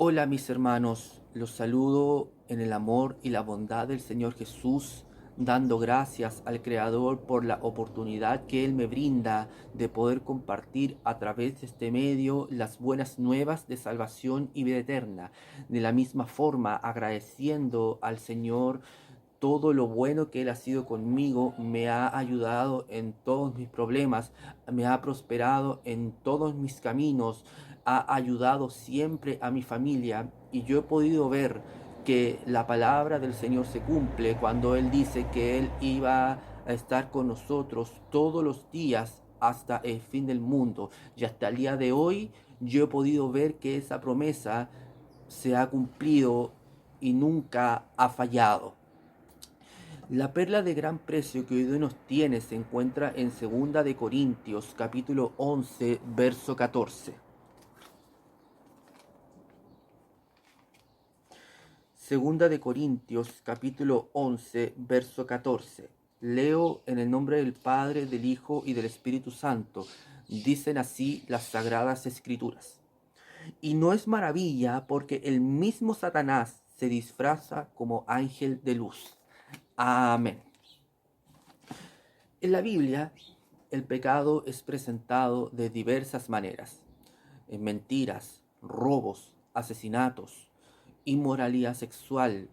Hola mis hermanos, los saludo en el amor y la bondad del Señor Jesús, dando gracias al Creador por la oportunidad que Él me brinda de poder compartir a través de este medio las buenas nuevas de salvación y vida eterna. De la misma forma, agradeciendo al Señor todo lo bueno que Él ha sido conmigo, me ha ayudado en todos mis problemas, me ha prosperado en todos mis caminos, ha ayudado siempre a mi familia y yo he podido ver que la palabra del Señor se cumple cuando Él dice que Él iba a estar con nosotros todos los días hasta el fin del mundo. Y hasta el día de hoy yo he podido ver que esa promesa se ha cumplido y nunca ha fallado. La perla de gran precio que hoy día nos tiene se encuentra en Segunda de Corintios, capítulo 11, verso 14. Segunda de Corintios, capítulo 11, verso 14. Leo en el nombre del Padre, del Hijo y del Espíritu Santo. Dicen así las sagradas escrituras. Y no es maravilla porque el mismo Satanás se disfraza como ángel de luz. Amén. En la Biblia, el pecado es presentado de diversas maneras. En mentiras, robos, asesinatos, inmoralidad sexual,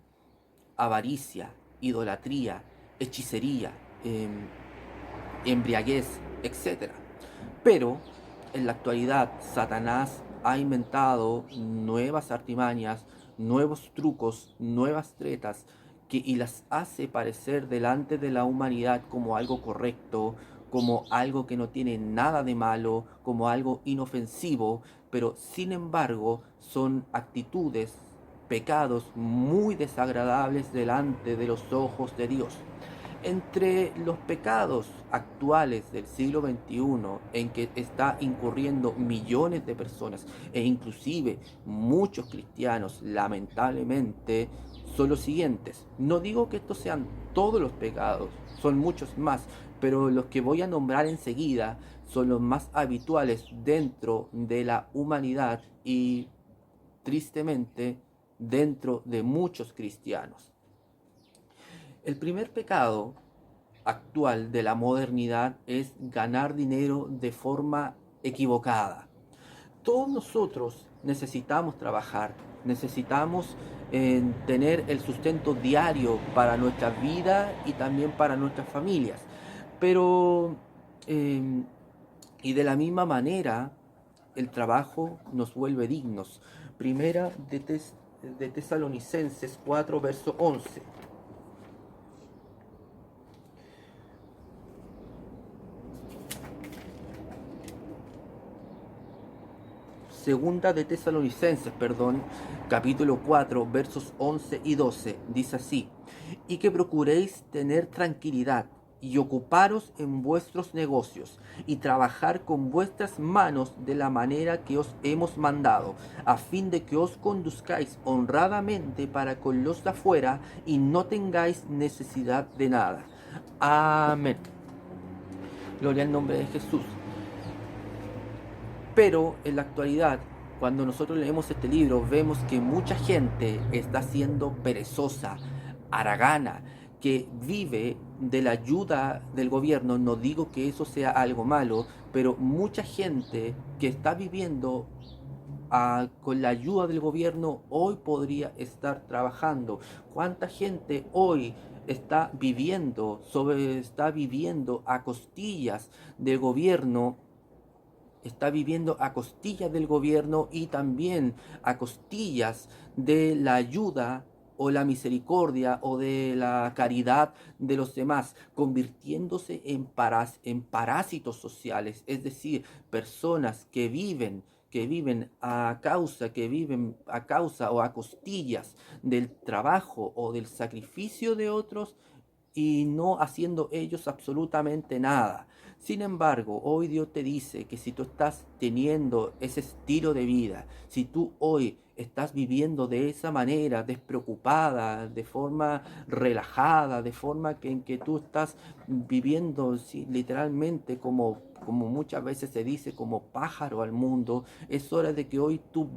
avaricia, idolatría, hechicería, embriaguez, etc. Pero en la actualidad Satanás ha inventado nuevas artimañas, nuevos trucos, nuevas tretas y las hace parecer delante de la humanidad como algo correcto, como algo que no tiene nada de malo, como algo inofensivo, pero sin embargo son actitudes, pecados muy desagradables delante de los ojos de Dios. Entre los pecados actuales del siglo XXI en que está incurriendo millones de personas e inclusive muchos cristianos, lamentablemente, son los siguientes. No digo que estos sean todos los pecados, son muchos más, pero los que voy a nombrar enseguida son los más habituales dentro de la humanidad y tristemente dentro de muchos cristianos. El primer pecado actual de la modernidad es ganar dinero de forma equivocada. Todos nosotros necesitamos trabajar, necesitamos tener el sustento diario para nuestra vida y también para nuestras familias. Pero, eh, y de la misma manera, el trabajo nos vuelve dignos. Primera de Tesalonicenses 4, verso 11. Segunda de Tesalonicenses, capítulo 4, versos 11 y 12, dice así: y que procuréis tener tranquilidad y ocuparos en vuestros negocios y trabajar con vuestras manos de la manera que os hemos mandado, a fin de que os conduzcáis honradamente para con los de afuera y no tengáis necesidad de nada. Amén. Gloria al nombre de Jesús. Pero en la actualidad, cuando nosotros leemos este libro, vemos que mucha gente está siendo perezosa, haragana, que vive de la ayuda del gobierno. No digo que eso sea algo malo, pero mucha gente que está viviendo con la ayuda del gobierno hoy podría estar trabajando. ¿Cuánta gente hoy está viviendo a costillas del gobierno? Está viviendo a costillas del gobierno y también a costillas de la ayuda o la misericordia o de la caridad de los demás, convirtiéndose en parásitos sociales, es decir, personas que viven a causa o a costillas del trabajo o del sacrificio de otros y no haciendo ellos absolutamente nada. Sin embargo, hoy Dios te dice que si tú estás teniendo ese estilo de vida, si tú hoy estás viviendo de esa manera, despreocupada, de forma relajada, de forma en que tú estás viviendo literalmente como muchas veces se dice, como pájaro al mundo, es hora de que hoy tú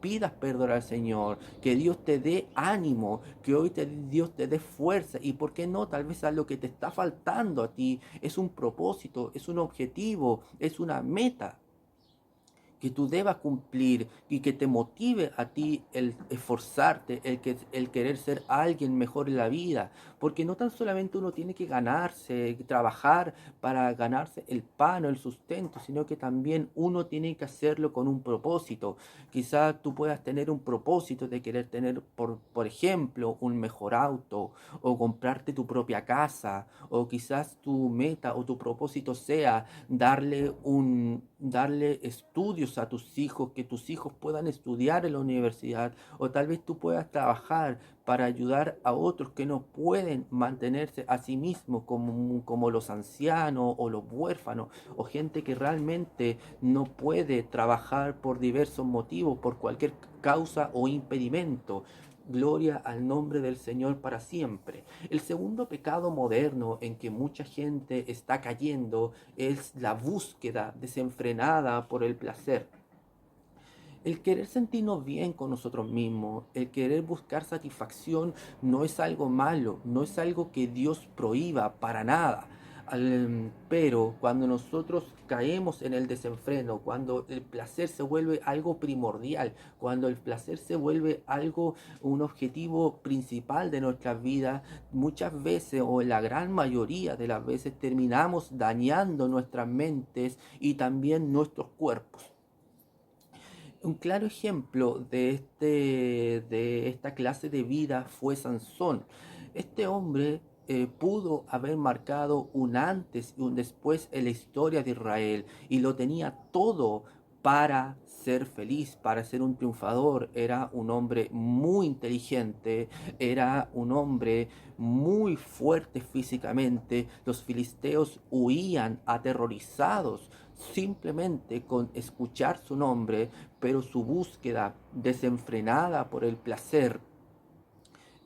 pidas perdón al Señor, que Dios te dé ánimo, que hoy Dios te dé fuerza y por qué no, tal vez a lo que te está faltando a ti es un propósito, es un objetivo, es una meta que tú debas cumplir y que te motive a ti el esforzarte, el querer ser alguien mejor en la vida. Porque no tan solamente uno tiene que ganarse, trabajar para ganarse el pan o el sustento, sino que también uno tiene que hacerlo con un propósito. Quizás tú puedas tener un propósito de querer tener, por ejemplo, un mejor auto o comprarte tu propia casa, o quizás tu meta o tu propósito sea darle estudios a tus hijos, que tus hijos puedan estudiar en la universidad, o tal vez tú puedas trabajar para ayudar a otros que no pueden mantenerse a sí mismos, como los ancianos o los huérfanos, o gente que realmente no puede trabajar por diversos motivos, por cualquier causa o impedimento. Gloria al nombre del Señor para siempre. El segundo pecado moderno en que mucha gente está cayendo es la búsqueda desenfrenada por el placer. El querer sentirnos bien con nosotros mismos, el querer buscar satisfacción no es algo malo, no es algo que Dios prohíba para nada. Pero cuando nosotros caemos en el desenfreno, cuando el placer se vuelve algo primordial, cuando el placer se vuelve algo, un objetivo principal de nuestra vida, muchas veces o en la gran mayoría de las veces terminamos dañando nuestras mentes y también nuestros cuerpos. Un claro ejemplo de esta clase de vida fue Sansón. Este hombre pudo haber marcado un antes y un después en la historia de Israel y lo tenía todo para ser feliz, para ser un triunfador. Era un hombre muy inteligente, era un hombre muy fuerte físicamente. Los filisteos huían aterrorizados simplemente con escuchar su nombre, pero su búsqueda desenfrenada por el placer,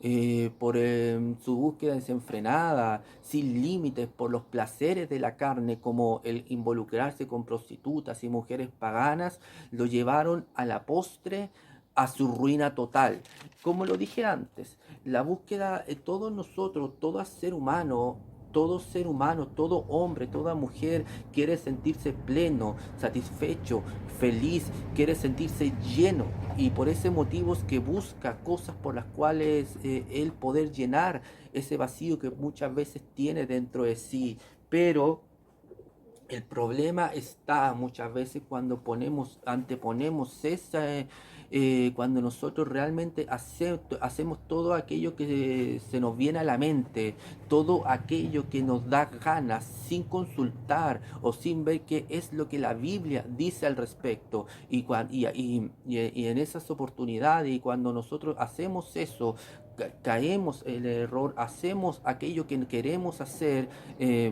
su búsqueda desenfrenada, sin límites, por los placeres de la carne, como el involucrarse con prostitutas y mujeres paganas, lo llevaron a la postre a su ruina total. Como lo dije antes, la búsqueda, todos nosotros, todo ser humano, todo hombre, toda mujer quiere sentirse pleno, satisfecho, feliz, quiere sentirse lleno y por ese motivo es que busca cosas por las cuales él poder llenar ese vacío que muchas veces tiene dentro de sí. Pero el problema está muchas veces cuando anteponemos cuando nosotros realmente hacemos todo aquello que se nos viene a la mente, todo aquello que nos da ganas, sin consultar o sin ver qué es lo que la Biblia dice al respecto. Y en esas oportunidades, y cuando nosotros hacemos eso, caemos en el error, hacemos aquello que queremos hacer,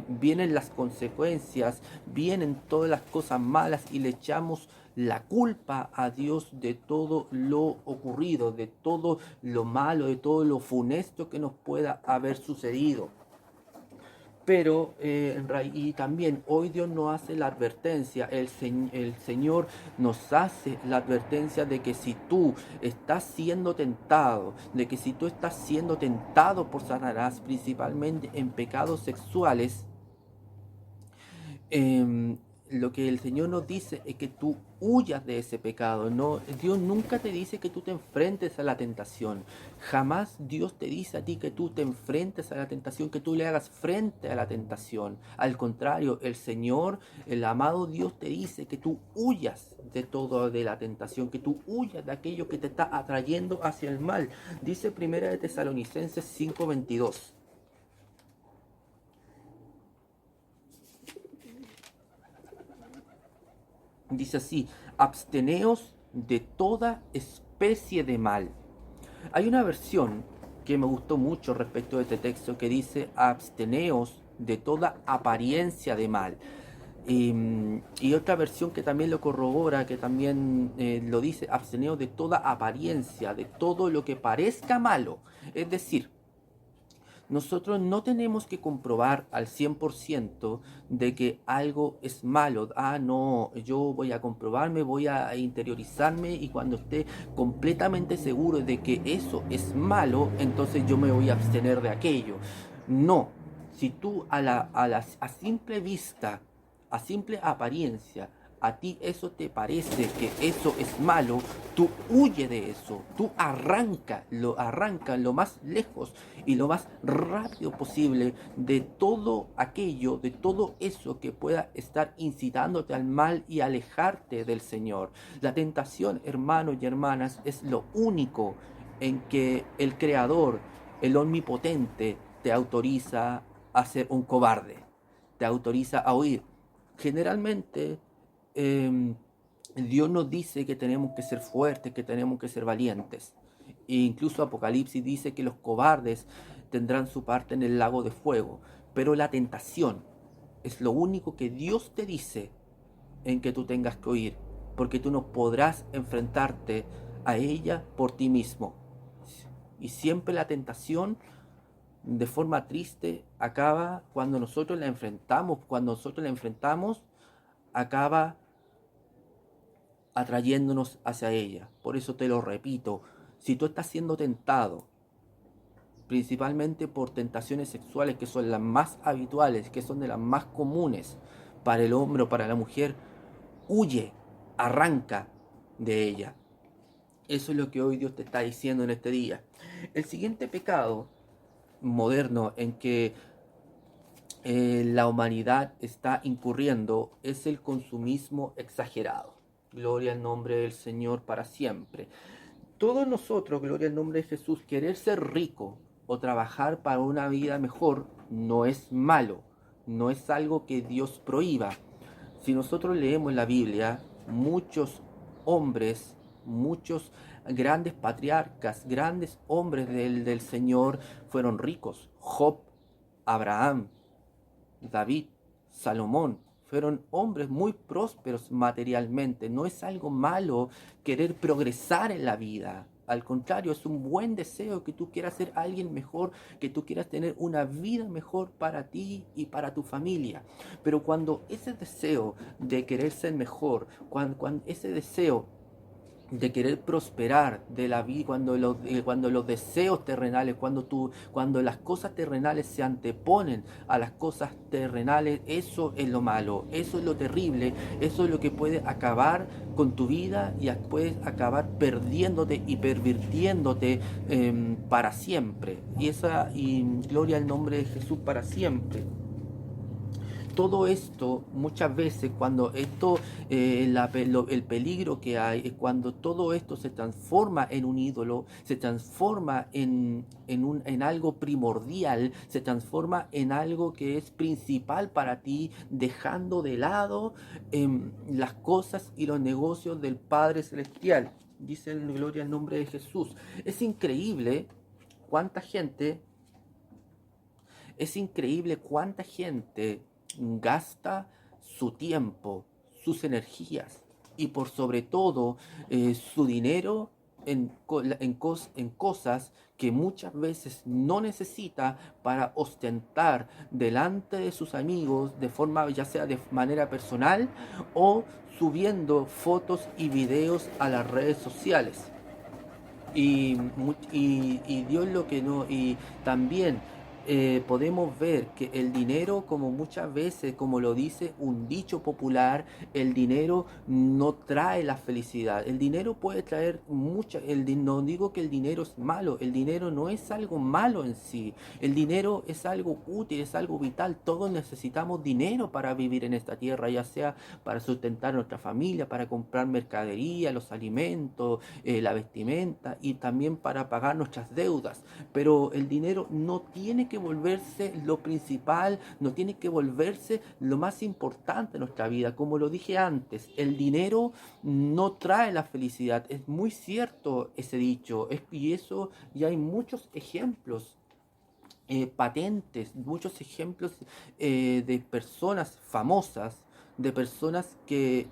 vienen las consecuencias, vienen todas las cosas malas y le echamos la culpa a Dios de todo lo ocurrido, de todo lo malo, de todo lo funesto que nos pueda haber sucedido. Pero, y también hoy Dios nos hace la advertencia, el Señor nos hace la advertencia de que si tú estás siendo tentado, de que si tú estás siendo tentado por Satanás, principalmente en pecados sexuales, em, lo que el Señor nos dice es que tú huyas de ese pecado. No, Dios nunca te dice que tú te enfrentes a la tentación. Jamás Dios te dice a ti que tú te enfrentes a la tentación, que tú le hagas frente a la tentación. Al contrario, el Señor, el amado Dios te dice que tú huyas de todo de la tentación, que tú huyas de aquello que te está atrayendo hacia el mal. Dice Primera de Tesalonicenses 5:22. Dice así: absteneos de toda especie de mal. Hay una versión que me gustó mucho respecto de este texto que dice: absteneos de toda apariencia de mal. Y otra versión que también lo corrobora, que también lo dice: absteneos de toda apariencia, de todo lo que parezca malo. Es decir, Nosotros no tenemos que comprobar al 100% de que algo es malo. Ah, no, yo voy a comprobarme, voy a interiorizarme y cuando esté completamente seguro de que eso es malo, entonces yo me voy a abstener de aquello. No, si tú a simple vista, a simple apariencia, a ti eso te parece que eso es malo, tú huye de eso, tú arranca lo más lejos y lo más rápido posible de todo aquello, de todo eso que pueda estar incitándote al mal y alejarte del Señor. La tentación, hermanos y hermanas, es lo único en que el Creador, el Omnipotente, te autoriza a ser un cobarde, te autoriza a huir. Generalmente, eh, Dios nos dice que tenemos que ser fuertes, que tenemos que ser valientes. E incluso Apocalipsis dice que los cobardes tendrán su parte en el lago de fuego. Pero la tentación es lo único que Dios te dice en que tú tengas que huir, porque tú no podrás enfrentarte a ella por ti mismo. Y siempre la tentación, de forma triste, acaba cuando nosotros la enfrentamos. Cuando nosotros la enfrentamos, acaba atrayéndonos hacia ella. Por eso te lo repito, si tú estás siendo tentado, principalmente por tentaciones sexuales que son las más habituales, que son de las más comunes para el hombre o para la mujer, huye, arranca de ella. Eso es lo que hoy Dios te está diciendo en este día. El siguiente pecado moderno en que la humanidad está incurriendo es el consumismo exagerado. Gloria al nombre del Señor para siempre. Todos nosotros, gloria al nombre de Jesús, querer ser rico o trabajar para una vida mejor no es malo, no es algo que Dios prohíba. Si nosotros leemos la Biblia, muchos hombres, muchos grandes patriarcas, grandes hombres del Señor fueron ricos. Job, Abraham, David, Salomón, fueron hombres muy prósperos materialmente. No es algo malo querer progresar en la vida. Al contrario, es un buen deseo que tú quieras ser alguien mejor, que tú quieras tener una vida mejor para ti y para tu familia. Pero cuando ese deseo de querer ser mejor, cuando ese deseo de querer prosperar de la vida, cuando los deseos terrenales, cuando las cosas terrenales se anteponen a las cosas terrenales, eso es lo malo, eso es lo terrible, eso es lo que puede acabar con tu vida y puedes acabar perdiéndote y pervirtiéndote para siempre. Y gloria al nombre de Jesús para siempre. Todo esto, muchas veces, cuando el peligro que hay es cuando todo esto se transforma en un ídolo, se transforma en algo primordial, se transforma en algo que es principal para ti, dejando de lado las cosas y los negocios del Padre Celestial. Dice en gloria al nombre de Jesús. Es increíble cuánta gente, es increíble cuánta gente gasta su tiempo, sus energías y por sobre todo su dinero en cosas que muchas veces no necesita para ostentar delante de sus amigos de forma ya sea de manera personal o subiendo fotos y videos a las redes sociales. Y Dios lo que no, y también podemos ver que el dinero, como muchas veces, como lo dice un dicho popular, el dinero no trae la felicidad. El dinero puede traer no digo que el dinero es malo, el dinero no es algo malo en sí. El dinero es algo útil, es algo vital. Todos necesitamos dinero para vivir en esta tierra, ya sea para sustentar a nuestra familia, para comprar mercadería, los alimentos, la vestimenta y también para pagar nuestras deudas. Pero el dinero no tiene que volverse lo principal, no tiene que volverse lo más importante en nuestra vida. Como lo dije antes, el dinero no trae la felicidad. Es muy cierto ese dicho, y eso, y hay muchos ejemplos patentes, muchos ejemplos de personas famosas, de personas que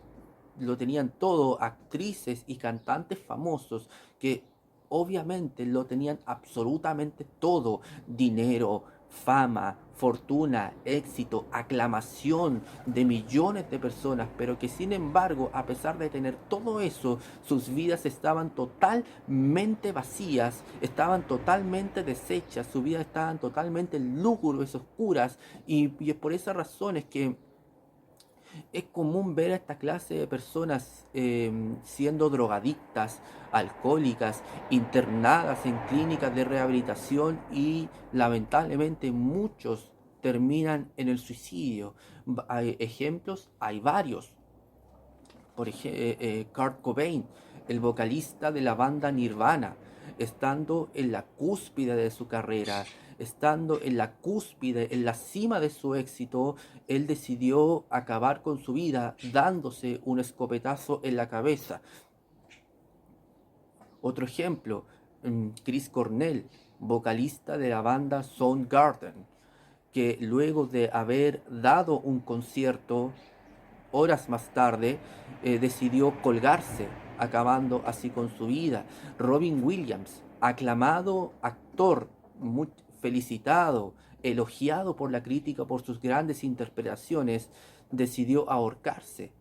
lo tenían todo, actrices y cantantes famosos que obviamente lo tenían absolutamente todo: dinero, fama, fortuna, éxito, aclamación de millones de personas, pero que sin embargo, a pesar de tener todo eso, sus vidas estaban totalmente vacías, estaban totalmente deshechas, sus vidas estaban totalmente lúgubres, oscuras, y es por esas razones que es común ver a esta clase de personas siendo drogadictas, alcohólicas, internadas en clínicas de rehabilitación, y lamentablemente muchos terminan en el suicidio. Hay ejemplos, hay varios. Por ejemplo, Kurt Cobain, el vocalista de la banda Nirvana, estando en la cúspide de su carrera, estando en la cúspide, en la cima de su éxito, él decidió acabar con su vida dándose un escopetazo en la cabeza. Otro ejemplo, Chris Cornell, vocalista de la banda Soundgarden, que luego de haber dado un concierto, horas más tarde, decidió colgarse, acabando así con su vida. Robin Williams, aclamado actor, muy felicitado, elogiado por la crítica por sus grandes interpretaciones, decidió ahorcarse,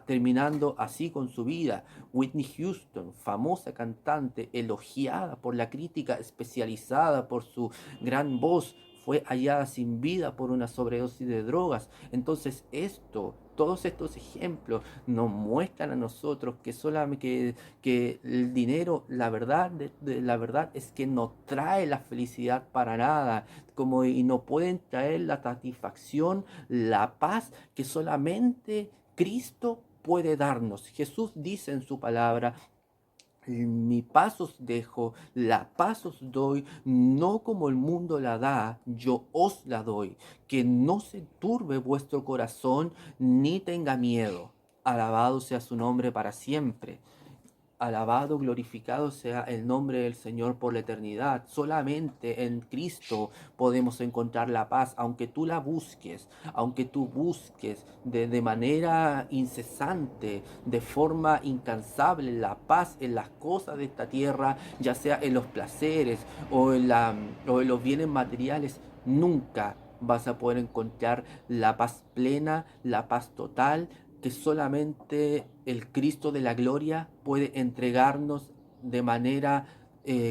terminando así con su vida. Whitney Houston, famosa cantante, elogiada por la crítica especializada por su gran voz, fue hallada sin vida por una sobredosis de drogas. Entonces todos estos ejemplos nos muestran a nosotros que solamente que el dinero, la verdad es que no trae la felicidad para nada, y no pueden traer la satisfacción, la paz que solamente Cristo puede darnos. Jesús dice en su palabra: mi paz os dejo, la paz os doy, no como el mundo la da, yo os la doy. Que no se turbe vuestro corazón, ni tenga miedo. Alabado sea su nombre para siempre. Alabado, glorificado sea el nombre del Señor por la eternidad. Solamente en Cristo podemos encontrar la paz, aunque tú la busques, aunque tú busques de manera incesante, de forma incansable, la paz en las cosas de esta tierra, ya sea en los placeres o en los bienes materiales. Nunca vas a poder encontrar la paz plena, la paz total, que solamente el Cristo de la gloria puede entregarnos de manera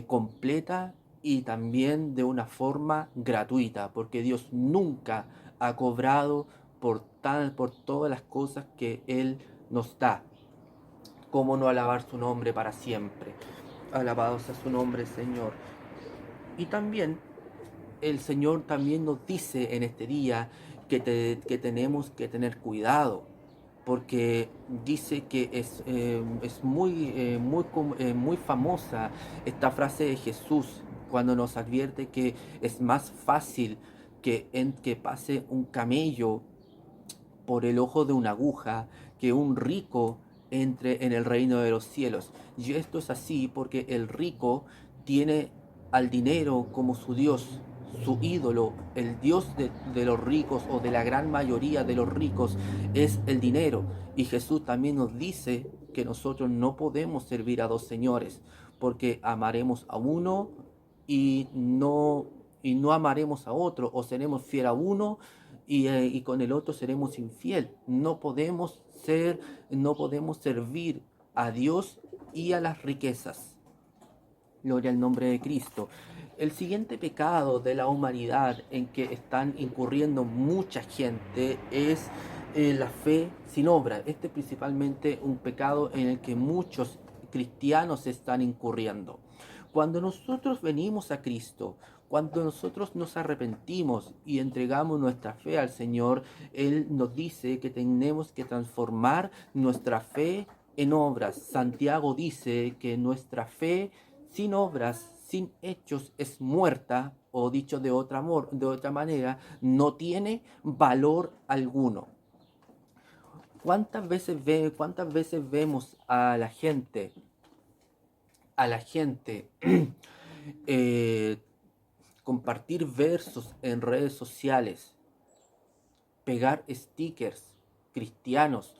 completa y también de una forma gratuita, porque Dios nunca ha cobrado por todas las cosas que Él nos da. ¿Cómo no alabar su nombre para siempre? Alabado sea su nombre, Señor. Y también el Señor también nos dice en este día que tenemos que tener cuidado, porque dice que es muy famosa esta frase de Jesús cuando nos advierte que es más fácil que pase un camello por el ojo de una aguja que un rico entre en el reino de los cielos. Y esto es así porque el rico tiene al dinero como su Dios, su ídolo. El Dios de los ricos, o de la gran mayoría de los ricos, es el dinero. Y Jesús también nos dice que nosotros no podemos servir a dos señores, porque amaremos a uno y no amaremos a otro, o seremos fiel a uno y con el otro seremos infiel. No podemos servir a Dios y a las riquezas. Gloria al nombre de Cristo. El siguiente pecado de la humanidad en que están incurriendo mucha gente es la fe sin obra. Este es principalmente un pecado en el que muchos cristianos están incurriendo. Cuando nosotros venimos a Cristo, cuando nosotros nos arrepentimos y entregamos nuestra fe al Señor, Él nos dice que tenemos que transformar nuestra fe en obras. Santiago dice que nuestra fe sin obras, sin hechos, es muerta, o dicho de otra manera, no tiene valor alguno. ¿Cuántas veces vemos a la gente eh, compartir versos en redes sociales, pegar stickers cristianos,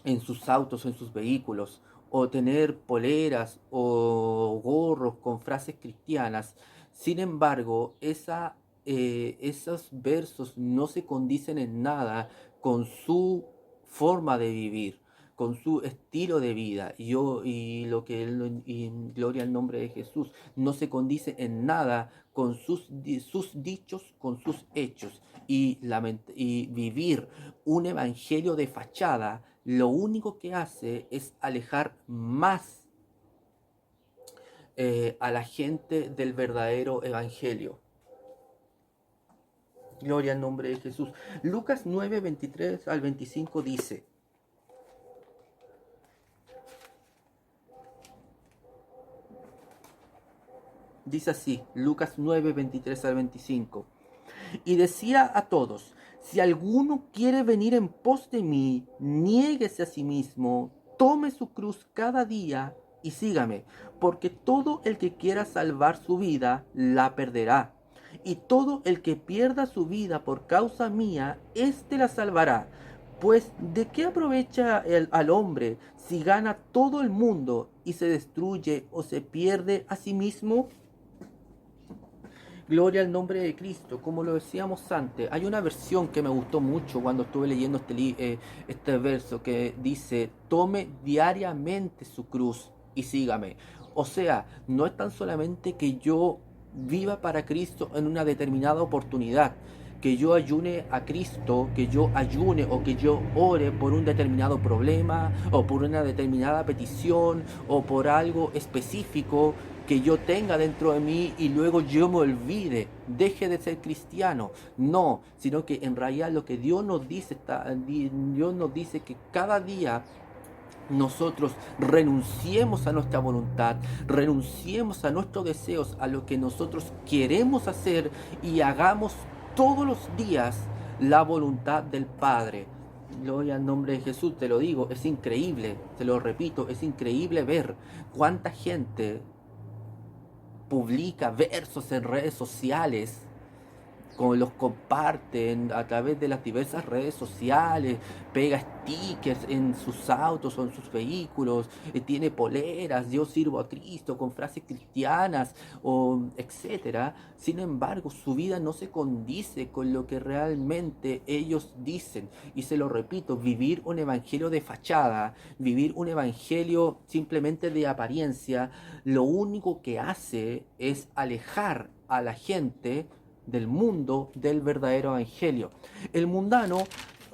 en sus autos o en sus vehículos, o tener poleras o gorros con frases cristianas. Sin embargo, esos versos no se condicen en nada con su forma de vivir, con su estilo de vida. Y gloria al nombre de Jesús, no se condice en nada con sus dichos, con sus hechos. Y vivir un evangelio de fachada, lo único que hace es alejar más a la gente del verdadero evangelio. Gloria al nombre de Jesús. Lucas 9, 23 al 25 dice así, Lucas 9, 23 al 25. Y decía a todos: si alguno quiere venir en pos de mí, niéguese a sí mismo, tome su cruz cada día y sígame, porque todo el que quiera salvar su vida, la perderá. Y todo el que pierda su vida por causa mía, éste la salvará. Pues, ¿de qué aprovecha al hombre si gana todo el mundo y se destruye o se pierde a sí mismo? Gloria al nombre de Cristo, como lo decíamos antes. Hay una versión que me gustó mucho cuando estuve leyendo este verso que dice: tome diariamente su cruz y sígame. O sea, no es tan solamente que yo viva para Cristo en una determinada oportunidad, que yo ayune a Cristo, que yo ayune o que yo ore por un determinado problema o por una determinada petición o por algo específico que yo tenga dentro de mí y luego yo me olvide, deje de ser cristiano. No, sino que en realidad lo que Dios nos dice, Dios nos dice que cada día nosotros renunciemos a nuestra voluntad, renunciemos a nuestros deseos, a lo que nosotros queremos hacer y hagamos todos los días la voluntad del Padre. Gloria al nombre de Jesús, te lo digo, es increíble, te lo repito, es increíble ver cuánta gente publica versos en redes sociales, como los comparten a través de las diversas redes sociales, pega stickers en sus autos o en sus vehículos, tiene poleras, yo sirvo a Cristo, con frases cristianas, o etcétera. Sin embargo, su vida no se condice con lo que realmente ellos dicen. Y se lo repito, vivir un evangelio de fachada, vivir un evangelio simplemente de apariencia, lo único que hace es alejar a la gente del mundo del verdadero evangelio. El mundano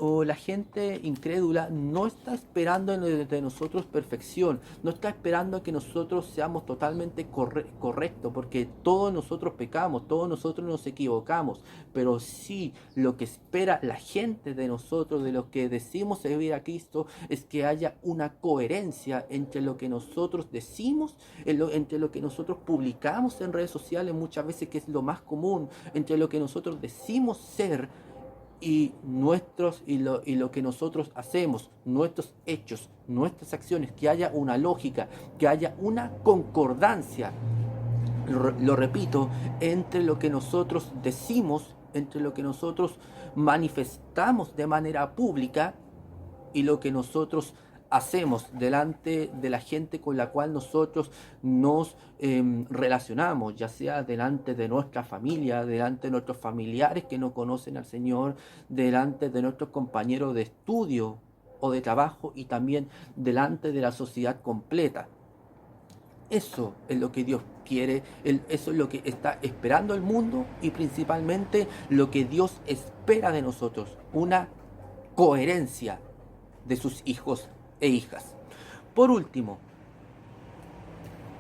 o la gente incrédula no está esperando de nosotros perfección, no está esperando que nosotros seamos totalmente correctos, porque todos nosotros pecamos, todos nosotros nos equivocamos, pero sí lo que espera la gente de nosotros, de los que decimos servir a Cristo, es que haya una coherencia entre lo que nosotros decimos, entre lo que nosotros publicamos en redes sociales muchas veces, que es lo más común, entre lo que nosotros decimos ser y lo que nosotros hacemos, nuestros hechos, nuestras acciones, que haya una lógica, que haya una concordancia, lo repito, entre lo que nosotros decimos, entre lo que nosotros manifestamos de manera pública y lo que nosotros hacemos delante de la gente con la cual nosotros nos relacionamos, ya sea delante de nuestra familia, delante de nuestros familiares que no conocen al Señor, delante de nuestros compañeros de estudio o de trabajo y también delante de la sociedad completa. Eso es lo que Dios quiere, eso es lo que está esperando el mundo y principalmente lo que Dios espera de nosotros, una coherencia de sus hijos e hijas. Por último,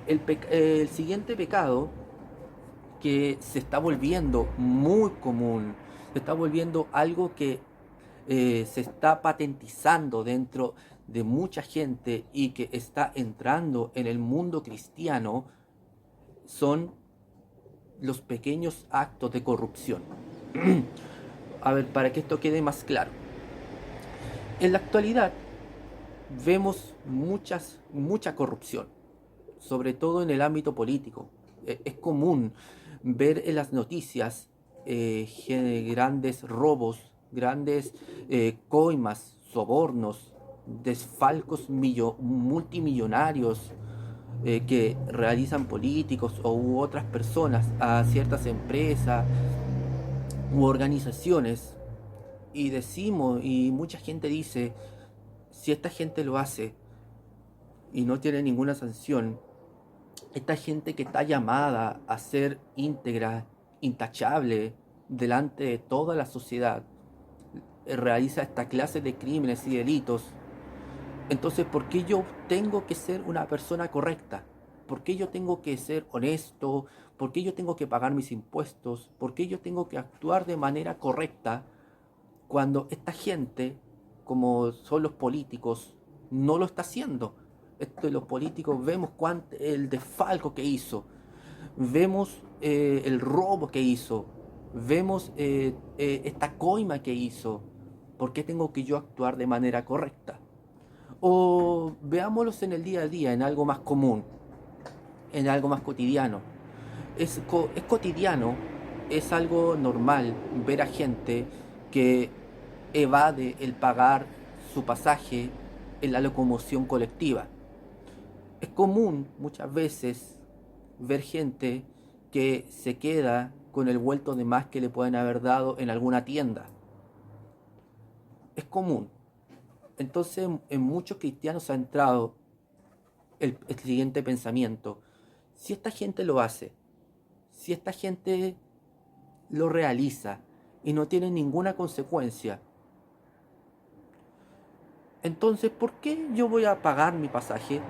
el siguiente pecado que se está volviendo muy común, se está volviendo algo que se está patentizando dentro de mucha gente y que está entrando en el mundo cristiano, son los pequeños actos de corrupción. A ver, para que esto quede más claro. En la actualidad vemos mucha corrupción, sobre todo en el ámbito político. Es común ver en las noticias grandes robos, grandes coimas, sobornos, desfalcos multimillonarios que realizan políticos u otras personas a ciertas empresas u organizaciones, y decimos, y mucha gente dice, si esta gente lo hace y no tiene ninguna sanción, esta gente que está llamada a ser íntegra, intachable delante de toda la sociedad, realiza esta clase de crímenes y delitos, entonces ¿por qué yo tengo que ser una persona correcta? ¿Por qué yo tengo que ser honesto? ¿Por qué yo tengo que pagar mis impuestos? ¿Por qué yo tengo que actuar de manera correcta cuando esta gente, como son los políticos, no lo está haciendo? Esto de los políticos, vemos el desfalco que hizo, vemos el robo que hizo, vemos esta coima que hizo. ¿Por qué tengo que yo actuar de manera correcta? O veámoslos en el día a día, en algo más común, en algo más cotidiano. Es cotidiano, es algo normal ver a gente que evade el pagar su pasaje en la locomoción colectiva. Es común muchas veces ver gente que se queda con el vuelto de más que le pueden haber dado en alguna tienda. Es común. Entonces en muchos cristianos ha entrado el siguiente pensamiento: si esta gente lo hace, si esta gente lo realiza y no tiene ninguna consecuencia, entonces ¿por qué yo voy a pagar mi pasaje?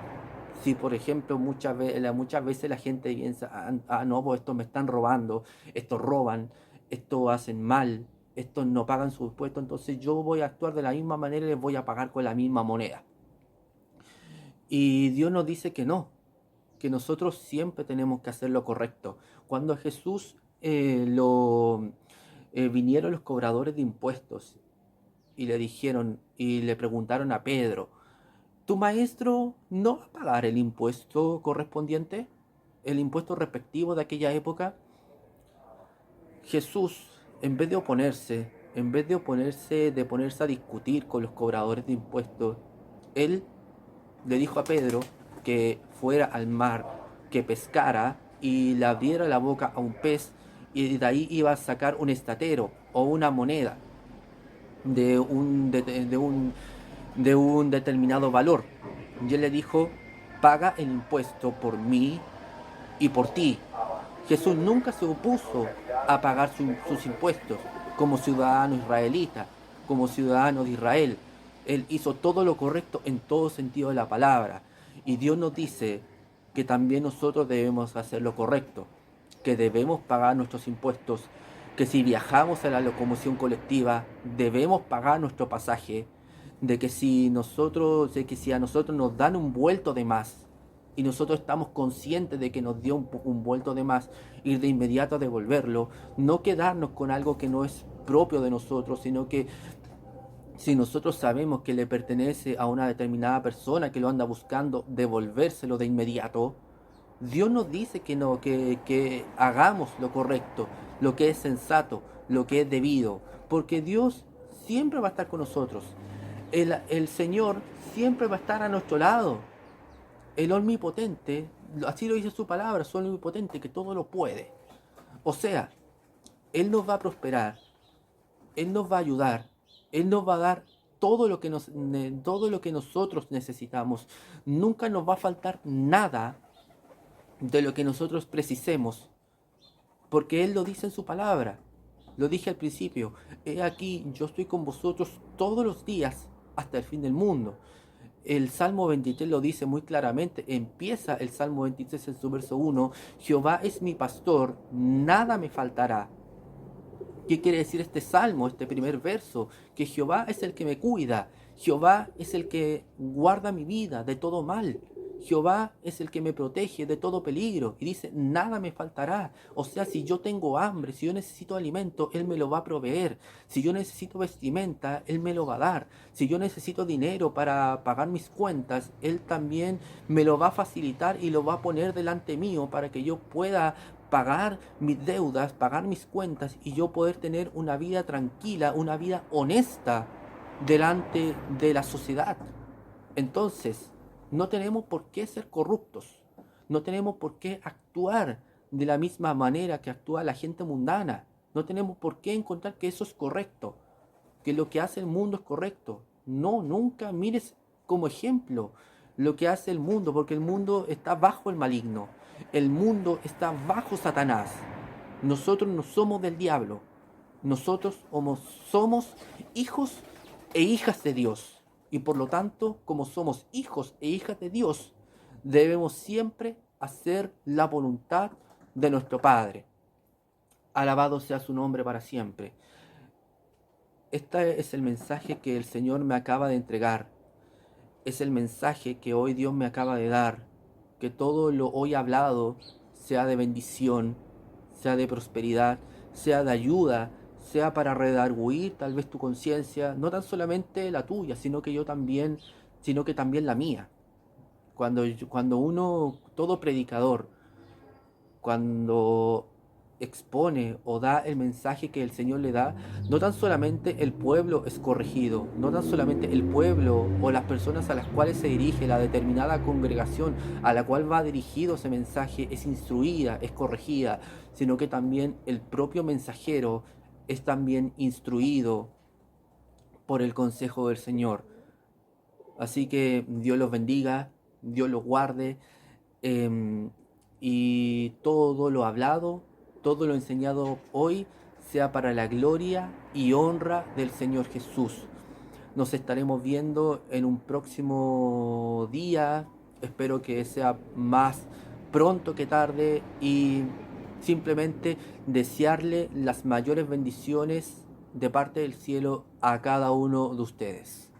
Si por ejemplo muchas veces la gente piensa, no, pues estos me están robando, estos roban, estos hacen mal, estos no pagan sus impuestos, entonces yo voy a actuar de la misma manera y les voy a pagar con la misma moneda. Y Dios nos dice que no, que nosotros siempre tenemos que hacer lo correcto. Cuando a Jesús vinieron los cobradores de impuestos y le dijeron y le preguntaron a Pedro: ¿tu maestro no va a pagar el impuesto correspondiente? ¿El impuesto respectivo de aquella época? Jesús, en vez de ponerse a discutir con los cobradores de impuestos, él le dijo a Pedro que fuera al mar, que pescara y le abriera la boca a un pez, y de ahí iba a sacar un estatero o una moneda de un determinado valor. Y él le dijo: paga el impuesto por mí y por ti. Jesús nunca se opuso a pagar sus impuestos como ciudadano israelita, como ciudadano de Israel. Él hizo todo lo correcto en todo sentido de la palabra. Y Dios nos dice que también nosotros debemos hacer lo correcto, que debemos pagar nuestros impuestos, que si viajamos a la locomoción colectiva debemos pagar nuestro pasaje, de que si a nosotros nos dan un vuelto de más y nosotros estamos conscientes de que nos dio un vuelto de más, ir de inmediato a devolverlo, no quedarnos con algo que no es propio de nosotros, sino que si nosotros sabemos que le pertenece a una determinada persona que lo anda buscando, devolvérselo de inmediato. Dios nos dice que no, que hagamos lo correcto, lo que es sensato, lo que es debido, porque Dios siempre va a estar con nosotros. El Señor siempre va a estar a nuestro lado. El omnipotente, así lo dice su palabra, es omnipotente, que todo lo puede. O sea, Él nos va a prosperar, Él nos va a ayudar, Él nos va a dar todo lo que nosotros necesitamos. Nunca nos va a faltar nada de lo que nosotros precisemos, porque Él lo dice en su palabra. Lo dije al principio: he aquí, yo estoy con vosotros todos los días hasta el fin del mundo. El Salmo 23 lo dice muy claramente. Empieza el Salmo 23 en su verso 1: Jehová es mi pastor, nada me faltará. ¿Qué quiere decir este salmo, este primer verso? Que Jehová es el que me cuida, Jehová es el que guarda mi vida de todo mal, Jehová es el que me protege de todo peligro. Y dice: nada me faltará. O sea, si yo tengo hambre, si yo necesito alimento, Él me lo va a proveer. Si yo necesito vestimenta, Él me lo va a dar. Si yo necesito dinero para pagar mis cuentas, Él también me lo va a facilitar y lo va a poner delante mío para que yo pueda pagar mis deudas, pagar mis cuentas y yo poder tener una vida tranquila, una vida honesta delante de la sociedad. Entonces, no tenemos por qué ser corruptos, no tenemos por qué actuar de la misma manera que actúa la gente mundana, no tenemos por qué encontrar que eso es correcto, que lo que hace el mundo es correcto. No, nunca mires como ejemplo lo que hace el mundo, porque el mundo está bajo el maligno, el mundo está bajo Satanás. Nosotros no somos del diablo, nosotros somos hijos e hijas de Dios. Y por lo tanto, como somos hijos e hijas de Dios, debemos siempre hacer la voluntad de nuestro Padre. Alabado sea su nombre para siempre. Este es el mensaje que el Señor me acaba de entregar. Es el mensaje que hoy Dios me acaba de dar. Que todo lo hoy hablado sea de bendición, sea de prosperidad, sea de ayuda, sea para redarguir tal vez tu conciencia, no tan solamente la tuya, sino que también la mía. Cuando uno, todo predicador, cuando expone o da el mensaje que el Señor le da, no tan solamente el pueblo es corregido, no tan solamente el pueblo o las personas a las cuales se dirige la determinada congregación a la cual va dirigido ese mensaje es instruida, es corregida, sino que también el propio mensajero es también instruido por el consejo del Señor. Así que Dios los bendiga, Dios los guarde, eh, y todo lo hablado, todo lo enseñado hoy sea para la gloria y honra del Señor Jesús. Nos estaremos viendo en un próximo día, espero que sea más pronto que tarde, y simplemente desearle las mayores bendiciones de parte del cielo a cada uno de ustedes.